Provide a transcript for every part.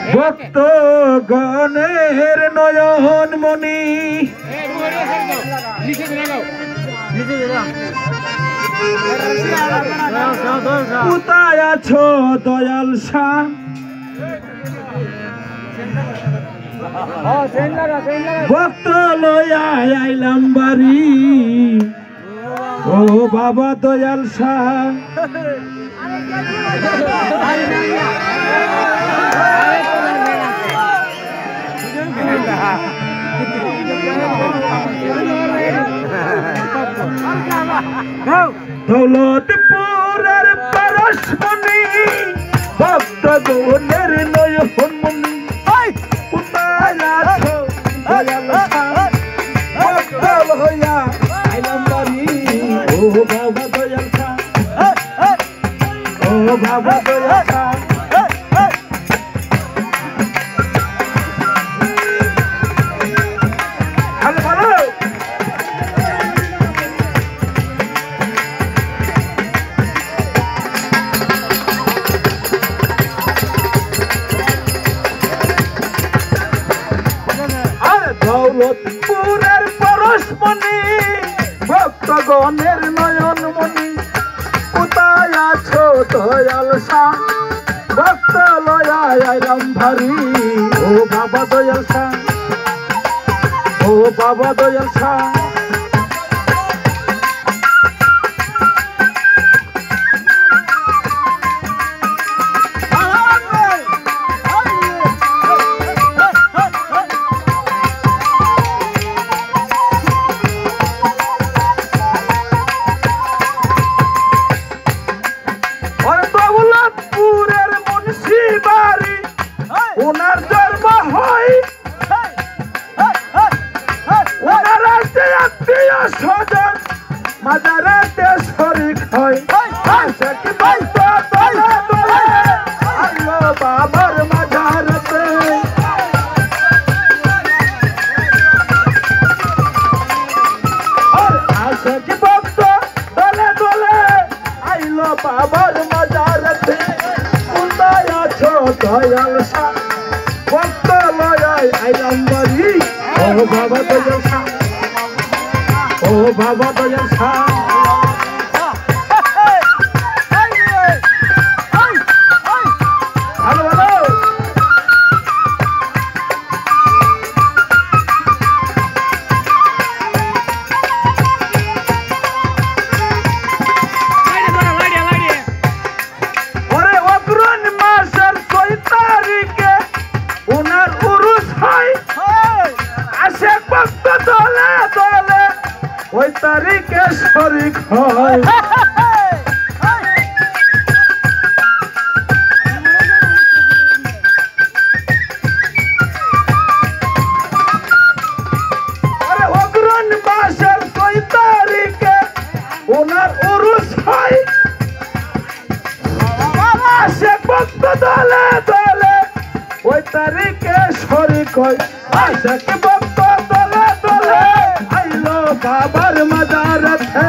ভক্ত গণের নয়ন মনি কোথায় আছো দয়াল শাহ ভক্ত লইয়া আইলাম বাড়ি ও বাবা দয়াল শাহ দৌলতপুরের পরশমণি ভক্ত গণের নয়ন মনি কোথায় আছো দয়াল শাহ ভক্ত লইয়া আইলাম বাড়ি ও বাবা দয়াল শাহ ও বাবা দয়াল শাহ দৌলতপুরের পরশমণি ভক্ত গণের নয়ন মনি কোথায় আছো দয়াল শাহ ভক্ত লয়া আইলাম ভারি ও বাবা দয়াল শাহ ও বাবা দয়াল শাহ ওনার জন্ম হয় ওনার আত্মীয় স্বজন মাজারাতে শরীক হয় বাবার মাজারাতে আশাকি ভক্ত দলে দলে আইলো বাবার মাজারাতে কোথায় আছো দয়াল শাহ ভক্ত লয়াই আইলাম বাড়ি ও বাবা দয়াল শাহ ও বাবা দয়াল শাহ দলে দলে ওই তারিখে শরীক হয় অগ্রহণ মাসের 6 তারিখে ওনার উরুস হয় সে ভক্ত দলে দলে ওই তারিখে শরীক হয় আশাকে ভক্ত দলে দলে আইলো বাবার মাজারাতে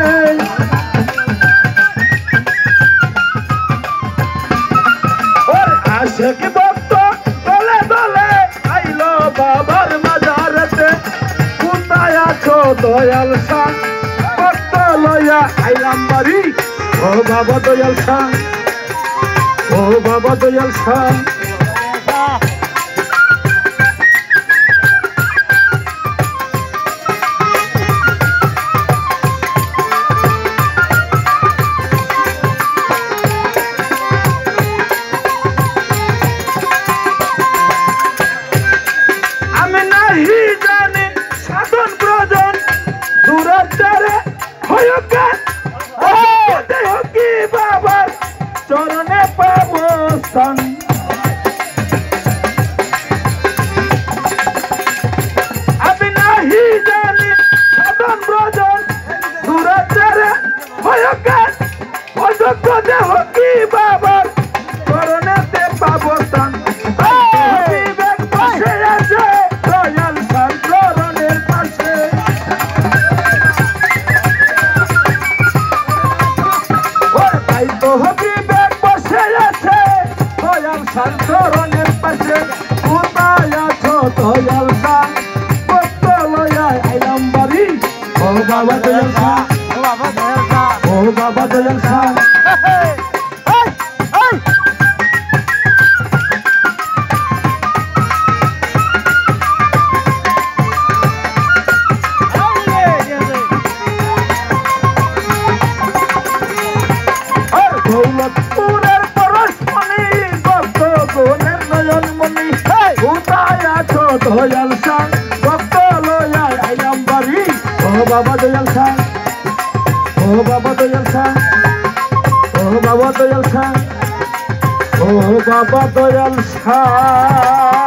ওর আশাকে ভক্ত দলে দলে আইলো বাবার মাজারাতে কোথায় আছো দয়াল শাহ ভক্ত লইয়া আইলাম বাড়ি ও বাবা দয়াল শাহ ও বাবা দয়াল শাহ চরণে পাবো স্থান আমি নাহি জানি সাধন ব্রজন দূরাচারে ভয়জ্ঞান অযোগ্য দেহ কি বাবার চরণেতে পাবো স্থান বিবেক বসে আছে দয়াল শাহ চরণের পাশে তো বিবেক বসে আছে দয়াল শাহ চরণের পাশে দয়াল শাহ ভক্ত লয়া আইলাম বাড়ি ও বাবা দয়াল শাহ ও বাবা দয়াল শাহ ও বাবা দয়াল শাহ দৌলতপুরের পরশমণি ভক্ত গোনের নয়নমণি কোথায় আছো দয়াল শাহ ভক্ত লয়া আইলাম বাড়ি ও বাবা দয়াল শাহ ও বাবা দয়াল শাহ ও বাবা দয়াল শাহ ও বাবা দয়াল শাহ